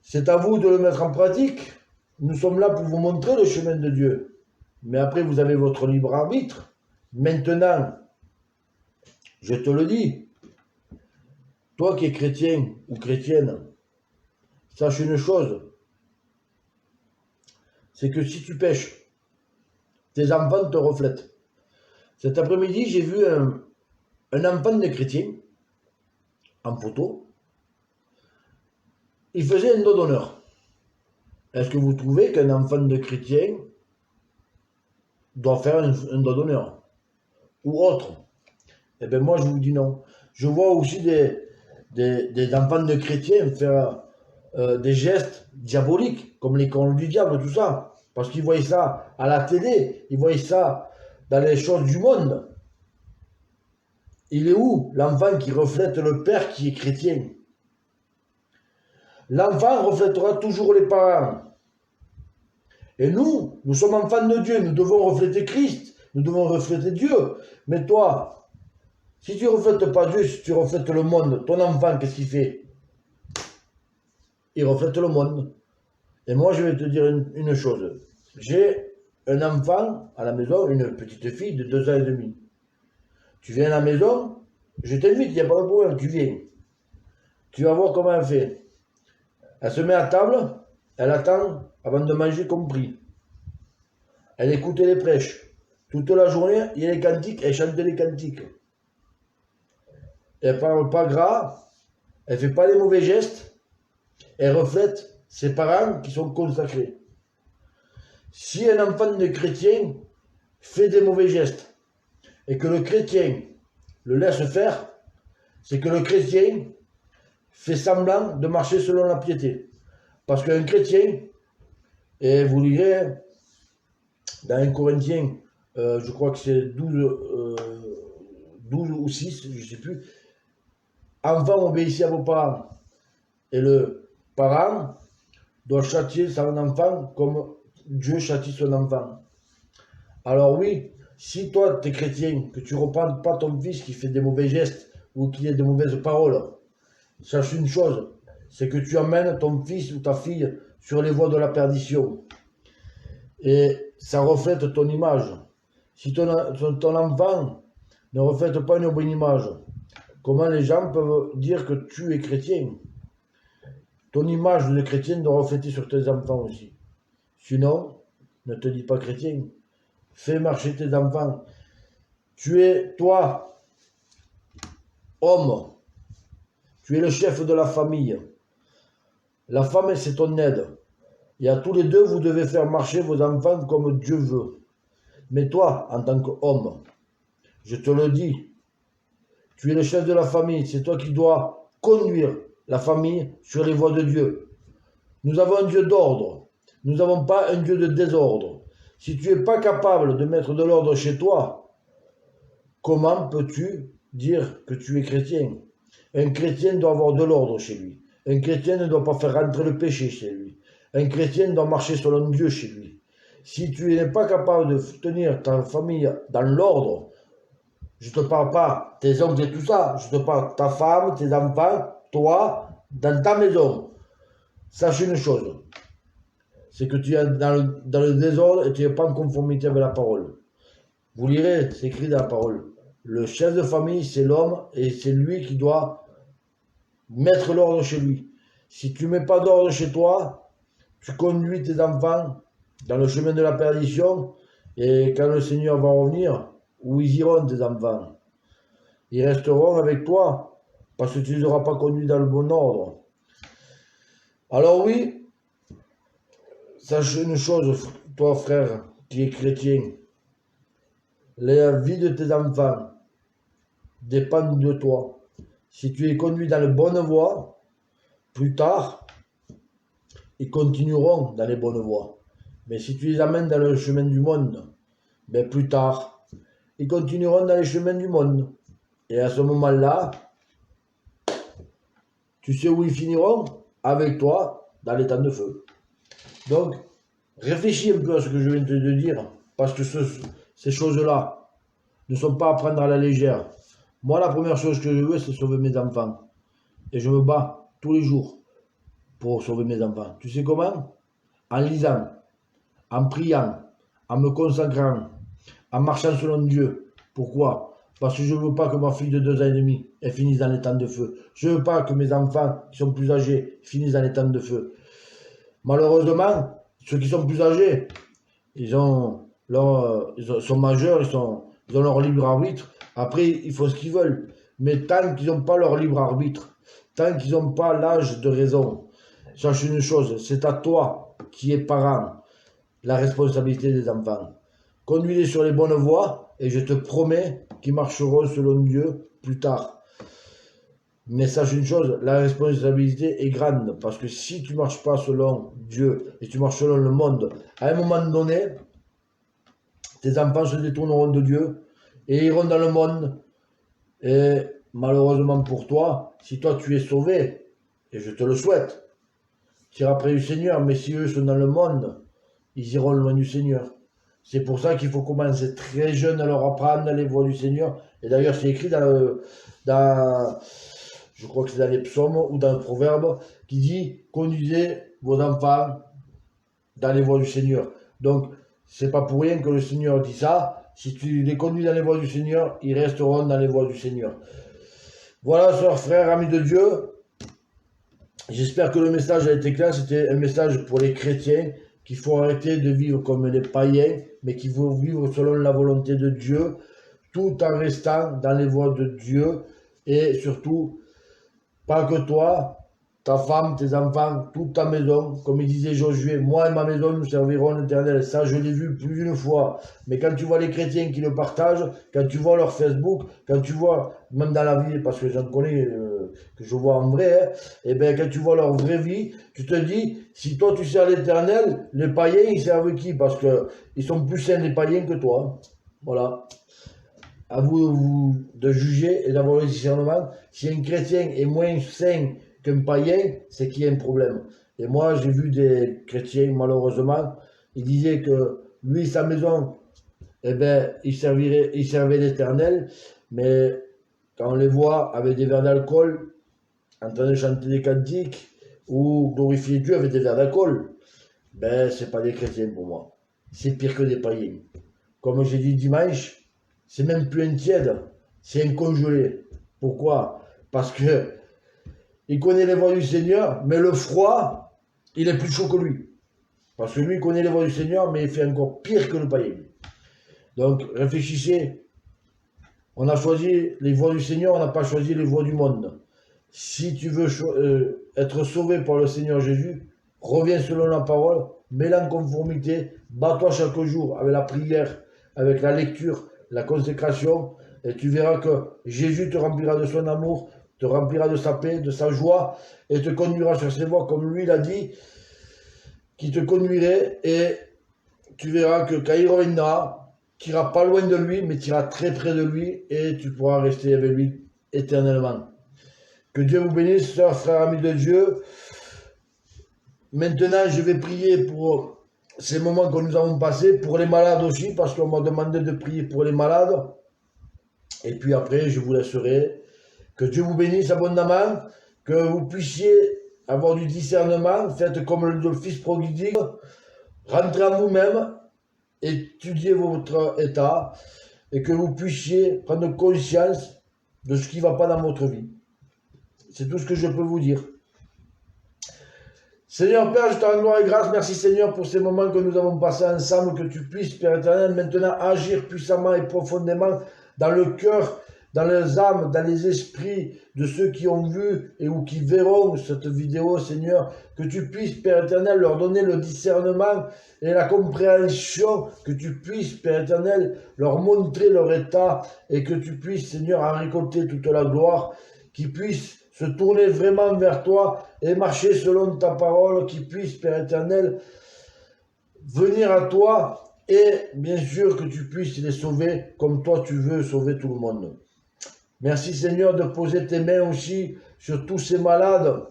C'est à vous de le mettre en pratique. Nous sommes là pour vous montrer le chemin de Dieu. Mais après, vous avez votre libre arbitre. Maintenant, je te le dis, toi qui es chrétien ou chrétienne, sache une chose, c'est que si tu pêches, tes enfants te reflètent. Cet après-midi, j'ai vu un enfant de chrétien, en photo, il faisait un dos d'honneur. Est-ce que vous trouvez qu'un enfant de chrétien doit faire un dos d'honneur? Ou autre? Eh bien moi je vous dis non. Je vois aussi des enfants de chrétiens faire des gestes diaboliques, comme les contes du diable, tout ça. Parce qu'ils voient ça à la télé, ils voient ça dans les choses du monde. Il est où l'enfant qui reflète le père qui est chrétien? L'enfant reflètera toujours les parents. Et nous sommes enfants de Dieu, nous devons refléter Christ, nous devons refléter Dieu. Mais toi, si tu ne reflètes pas Dieu, si tu reflètes le monde, ton enfant, qu'est-ce qu'il fait? Il reflète le monde. Et moi, je vais te dire une chose. J'ai un enfant à la maison, une petite fille de 2 ans et demi. Tu viens à la maison, je t'invite, il n'y a pas de problème, tu viens. Tu vas voir comment elle fait. Elle se met à table, elle attend avant de manger compris. Elle écoutait les prêches. Toute la journée, il y a les cantiques, elle chantait les cantiques. Elle parle pas gras, elle fait pas les mauvais gestes, elle reflète ses parents qui sont consacrés. Si un enfant de chrétien fait des mauvais gestes et que le chrétien le laisse faire, c'est que le chrétien fait semblant de marcher selon la piété. Parce qu'un chrétien, et vous lirez dans 1 Corinthiens, je crois que c'est 12 ou 6, je ne sais plus, enfants, obéissez à vos parents. Et le parent doit châtier son enfant comme Dieu châtie son enfant. Alors oui, si toi, tu es chrétien, que tu ne reprends pas ton fils qui fait des mauvais gestes ou qui a des mauvaises paroles, sache une chose, c'est que tu emmènes ton fils ou ta fille sur les voies de la perdition. Et ça reflète ton image. Si ton enfant ne reflète pas une bonne image, comment les gens peuvent dire que tu es chrétien? Ton image de chrétien doit refléter sur tes enfants aussi. Sinon, ne te dis pas chrétien. Fais marcher tes enfants. Tu es, toi, homme. Tu es le chef de la famille. La femme, c'est ton aide. Et à tous les deux, vous devez faire marcher vos enfants comme Dieu veut. Mais toi, en tant qu'homme, je te le dis, tu es le chef de la famille. C'est toi qui dois conduire la famille sur les voies de Dieu. Nous avons un Dieu d'ordre. Nous n'avons pas un Dieu de désordre. Si tu n'es pas capable de mettre de l'ordre chez toi, comment peux-tu dire que tu es chrétien? Un chrétien doit avoir de l'ordre chez lui. Un chrétien ne doit pas faire rentrer le péché chez lui. Un chrétien doit marcher selon Dieu chez lui. Si tu n'es pas capable de tenir ta famille dans l'ordre, je ne te parle pas tes oncles et tout ça, je te parle ta femme, tes enfants, toi, dans ta maison. Sache une chose, c'est que tu es dans le désordre et tu n'es pas en conformité avec la parole. Vous lirez, c'est écrit dans la parole. Le chef de famille, c'est l'homme et c'est lui qui doit mettre l'ordre chez lui. Si tu ne mets pas d'ordre chez toi, tu conduis tes enfants dans le chemin de la perdition et quand le Seigneur va revenir, où ils iront tes enfants? Ils resteront avec toi parce que tu ne les auras pas conduits dans le bon ordre. Alors oui, sache une chose, toi frère qui es chrétien, la vie de tes enfants dépend de toi. Si tu es conduit dans la bonne voie, plus tard, ils continueront dans les bonnes voies. Mais si tu les amènes dans le chemin du monde, ben plus tard, ils continueront dans les chemins du monde. Et à ce moment-là, tu sais où ils finiront? Avec toi, dans les temps de feu. Donc, réfléchis un peu à ce que je viens de te dire, parce que ces choses-là ne sont pas à prendre à la légère. Moi, la première chose que je veux, c'est sauver mes enfants. Et je me bats tous les jours pour sauver mes enfants. Tu sais comment? En lisant, en priant, en me consacrant, en marchant selon Dieu. Pourquoi? Parce que je ne veux pas que ma fille de 2 ans et demi elle finisse dans les temps de feu. Je ne veux pas que mes enfants qui sont plus âgés finissent dans les temps de feu. Malheureusement, ceux qui sont plus âgés, ils sont majeurs, ils ont leur libre arbitre. Après, ils font ce qu'ils veulent. Mais tant qu'ils n'ont pas leur libre arbitre, tant qu'ils n'ont pas l'âge de raison, sache une chose, c'est à toi qui es parent la responsabilité des enfants. Conduis-les sur les bonnes voies et je te promets qu'ils marcheront selon Dieu plus tard. Mais sache une chose, la responsabilité est grande parce que si tu ne marches pas selon Dieu et tu marches selon le monde, à un moment donné, tes enfants se détourneront de Dieu et iront dans le monde. Et malheureusement pour toi, si toi tu es sauvé, et je te le souhaite, tu iras près du Seigneur, mais si eux sont dans le monde, ils iront loin du Seigneur. C'est pour ça qu'il faut commencer très jeune à leur apprendre les voies du Seigneur. Et d'ailleurs, c'est écrit je crois que c'est dans les psaumes ou dans le proverbe, qui dit « Conduisez vos enfants dans les voies du Seigneur ». Donc, c'est pas pour rien que le Seigneur dit ça. Si tu les conduis dans les voies du Seigneur, ils resteront dans les voies du Seigneur. Voilà, sœurs, frères, amis de Dieu. J'espère que le message a été clair. C'était un message pour les chrétiens qu'il faut arrêter de vivre comme les païens, mais qu'il faut vivre selon la volonté de Dieu, tout en restant dans les voies de Dieu, et surtout, pas que toi, ta femme, tes enfants, toute ta maison, comme il disait Josué, moi et ma maison, nous servirons l'Éternel. Ça, je l'ai vu plus d'une fois. Mais quand tu vois les chrétiens qui le partagent, quand tu vois leur Facebook, quand tu vois, même dans la vie, parce que j'en connais, que je vois en vrai, hein, et bien quand tu vois leur vraie vie, tu te dis, si toi tu sers l'Éternel, les païens, ils servent qui? Parce que ils sont plus saints les païens que toi. Voilà. À vous de juger et d'avoir le discernement. Si un chrétien est moins saint qu'un païen, c'est qu'il y a un problème. Et moi, j'ai vu des chrétiens, malheureusement, ils disaient que lui, sa maison, eh ben, il servait l'Éternel, mais quand on les voit avec des verres d'alcool, en train de chanter des cantiques, ou glorifier Dieu avec des verres d'alcool, ben, c'est pas des chrétiens pour moi. C'est pire que des païens. Comme j'ai dit dimanche, c'est même plus un tiède, c'est un congelé. Pourquoi? Parce que il connaît les voies du Seigneur, mais le froid, il est plus chaud que lui. Parce que lui, il connaît les voies du Seigneur, mais il fait encore pire que le païen. Donc, réfléchissez. On a choisi les voies du Seigneur, on n'a pas choisi les voies du monde. Si tu veux être sauvé par le Seigneur Jésus, reviens selon la parole, mets-la en conformité, bats-toi chaque jour avec la prière, avec la lecture, la consécration, et tu verras que Jésus te remplira de son amour, te remplira de sa paix, de sa joie, et te conduira sur ses voies, comme lui l'a dit, qui te conduirait, et tu verras que quand il reviendra, tu n'iras pas loin de lui, mais tu iras très près de lui, et tu pourras rester avec lui éternellement. Que Dieu vous bénisse, sœurs, frères, amis de Dieu. Maintenant, je vais prier pour ces moments que nous avons passés, pour les malades aussi, parce qu'on m'a demandé de prier pour les malades. Et puis après, je vous laisserai. Que Dieu vous bénisse abondamment, que vous puissiez avoir du discernement, faites comme le fils prodigue, rentrez en vous-même, étudiez votre état, et que vous puissiez prendre conscience de ce qui ne va pas dans votre vie. C'est tout ce que je peux vous dire. Seigneur Père, je te rends gloire et grâce. Merci Seigneur pour ces moments que nous avons passés ensemble, que tu puisses, Père éternel, maintenant agir puissamment et profondément dans le cœur, dans les âmes, dans les esprits de ceux qui ont vu et ou qui verront cette vidéo, Seigneur. Que tu puisses, Père éternel, leur donner le discernement et la compréhension, que tu puisses, Père éternel, leur montrer leur état et que tu puisses, Seigneur, en récolter toute la gloire, qu'ils puissent se tourner vraiment vers toi et marcher selon ta parole, qui puisse, Père éternel, venir à toi et bien sûr que tu puisses les sauver comme toi tu veux sauver tout le monde. Merci Seigneur de poser tes mains aussi sur tous ces malades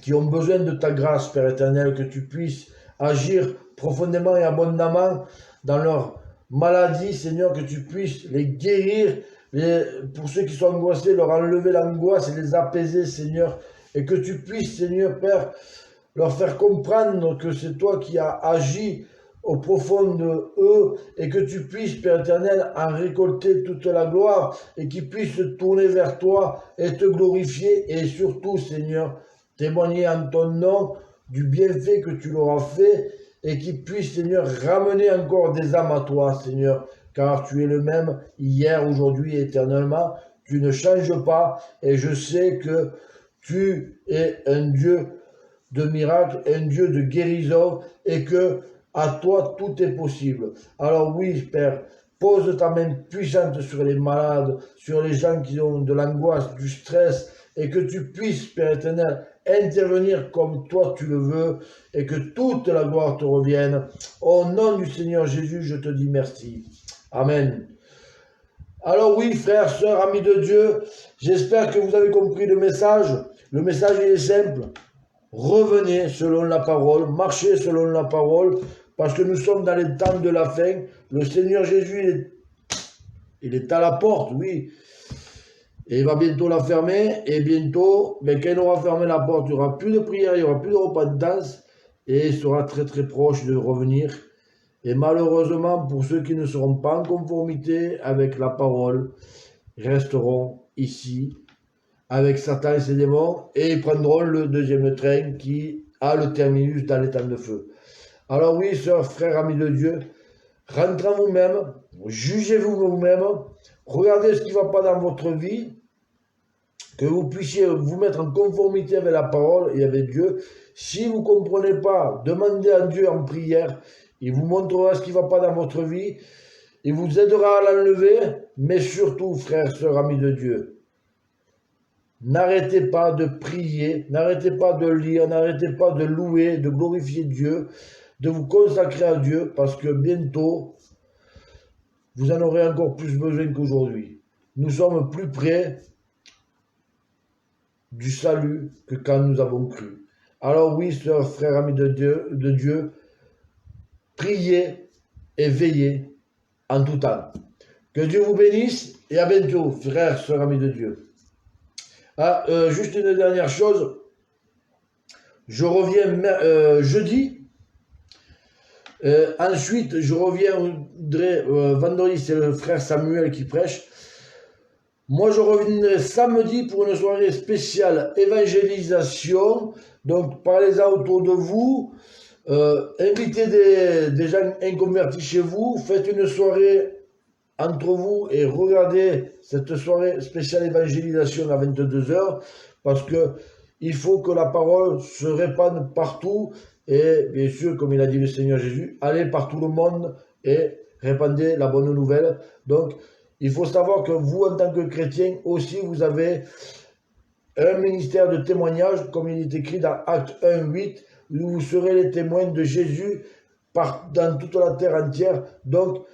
qui ont besoin de ta grâce, Père éternel, que tu puisses agir profondément et abondamment dans leur maladie, Seigneur, que tu puisses les guérir, pour ceux qui sont angoissés, leur enlever l'angoisse et les apaiser, Seigneur, et que tu puisses, Seigneur Père, leur faire comprendre que c'est toi qui as agi au profond de eux, et que tu puisses, Père éternel, en récolter toute la gloire, et qu'ils puissent se tourner vers toi et te glorifier, et surtout, Seigneur, témoigner en ton nom du bienfait que tu leur as fait, et qu'ils puissent, Seigneur, ramener encore des âmes à toi, Seigneur, car tu es le même hier, aujourd'hui et éternellement. Tu ne changes pas et je sais que tu es un Dieu de miracles, un Dieu de guérison et que à toi tout est possible. Alors oui, Père, pose ta main puissante sur les malades, sur les gens qui ont de l'angoisse, du stress et que tu puisses, Père éternel, intervenir comme toi tu le veux et que toute la gloire te revienne. Au nom du Seigneur Jésus, je te dis merci. Amen. Alors oui, frères, sœurs, amis de Dieu, j'espère que vous avez compris le message. Le message, il est simple. Revenez selon la parole, marchez selon la parole, parce que nous sommes dans les temps de la fin. Le Seigneur Jésus, il est à la porte, oui. Et il va bientôt la fermer, et bientôt, quand il aura fermé la porte, il n'y aura plus de prière, il n'y aura plus de repentance, et il sera très très proche de revenir. Et malheureusement, pour ceux qui ne seront pas en conformité avec la parole, resteront ici avec Satan et ses démons et ils prendront le deuxième train qui a le terminus dans les temps de feu. Alors oui, sœurs, frères, amis de Dieu, rentrez en vous-même, jugez-vous vous-même, regardez ce qui ne va pas dans votre vie, que vous puissiez vous mettre en conformité avec la parole et avec Dieu. Si vous ne comprenez pas, demandez à Dieu en prière, il vous montrera ce qui ne va pas dans votre vie, il vous aidera à l'enlever, mais surtout, frères, sœurs, amis de Dieu, n'arrêtez pas de prier, n'arrêtez pas de lire, n'arrêtez pas de louer, de glorifier Dieu, de vous consacrer à Dieu, parce que bientôt, vous en aurez encore plus besoin qu'aujourd'hui. Nous sommes plus près du salut que quand nous avons cru. Alors oui, sœurs, frères, amis de Dieu, priez et veillez en tout temps. Que Dieu vous bénisse et à bientôt, frères, sœurs, amis de Dieu. Juste une dernière chose, je reviens jeudi, ensuite je reviendrai vendredi, c'est le frère Samuel qui prêche. Moi je reviendrai samedi pour une soirée spéciale évangélisation, donc parlez-en autour de vous, invitez des gens inconvertis chez vous, faites une soirée entre vous et regardez cette soirée spéciale évangélisation à 22 h, parce que il faut que la parole se répande partout, et bien sûr, comme il a dit le Seigneur Jésus, allez par tout le monde et répandez la bonne nouvelle. Donc, il faut savoir que vous, en tant que chrétien, aussi, vous avez un ministère de témoignage, comme il est écrit dans Acte 1:8, où vous serez les témoins de Jésus dans toute la terre entière. Donc,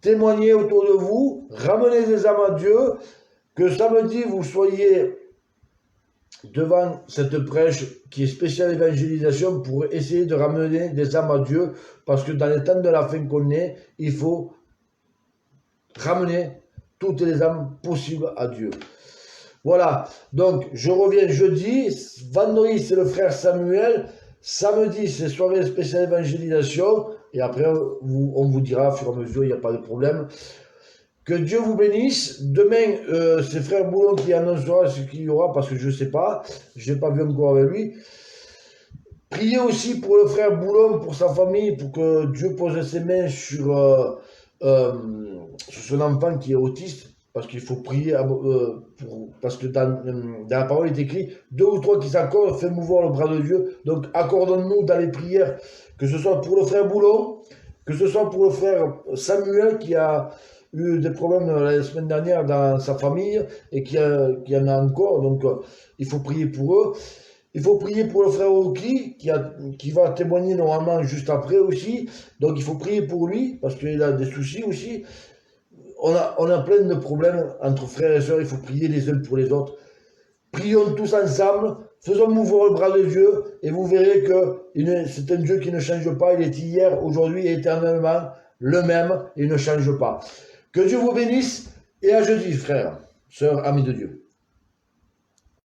témoignez autour de vous, ramenez des âmes à Dieu, que samedi vous soyez devant cette prêche qui est spéciale évangélisation pour essayer de ramener des âmes à Dieu, parce que dans les temps de la fin qu'on est, il faut ramener toutes les âmes possibles à Dieu. Voilà, donc je reviens jeudi, vendredi c'est le frère Samuel, samedi c'est soirée spéciale évangélisation, et après on vous dira au fur et à mesure, il n'y a pas de problème. Que Dieu vous bénisse. Demain, c'est frère Boulon qui annoncera ce qu'il y aura, parce que je ne sais pas, je n'ai pas vu encore avec lui. Priez aussi pour le frère Boulon, pour sa famille, pour que Dieu pose ses mains sur son enfant qui est autiste, parce qu'il faut prier, parce que dans la parole il est écrit, 2 ou 3 qui s'accordent, fait mouvoir le bras de Dieu. Donc accordons-nous dans les prières, que ce soit pour le frère Boulon, que ce soit pour le frère Samuel qui a eu des problèmes la semaine dernière dans sa famille et qui en a encore, donc il faut prier pour eux. Il faut prier pour le frère Oki qui va témoigner normalement juste après aussi, donc il faut prier pour lui parce qu'il a des soucis aussi. On a plein de problèmes entre frères et sœurs, il faut prier les uns pour les autres. Prions tous ensemble, faisons mouvoir le bras de Dieu et vous verrez que c'est un Dieu qui ne change pas, il est hier, aujourd'hui et éternellement le même, il ne change pas. Que Dieu vous bénisse et à jeudi, frères, sœurs, amis de Dieu.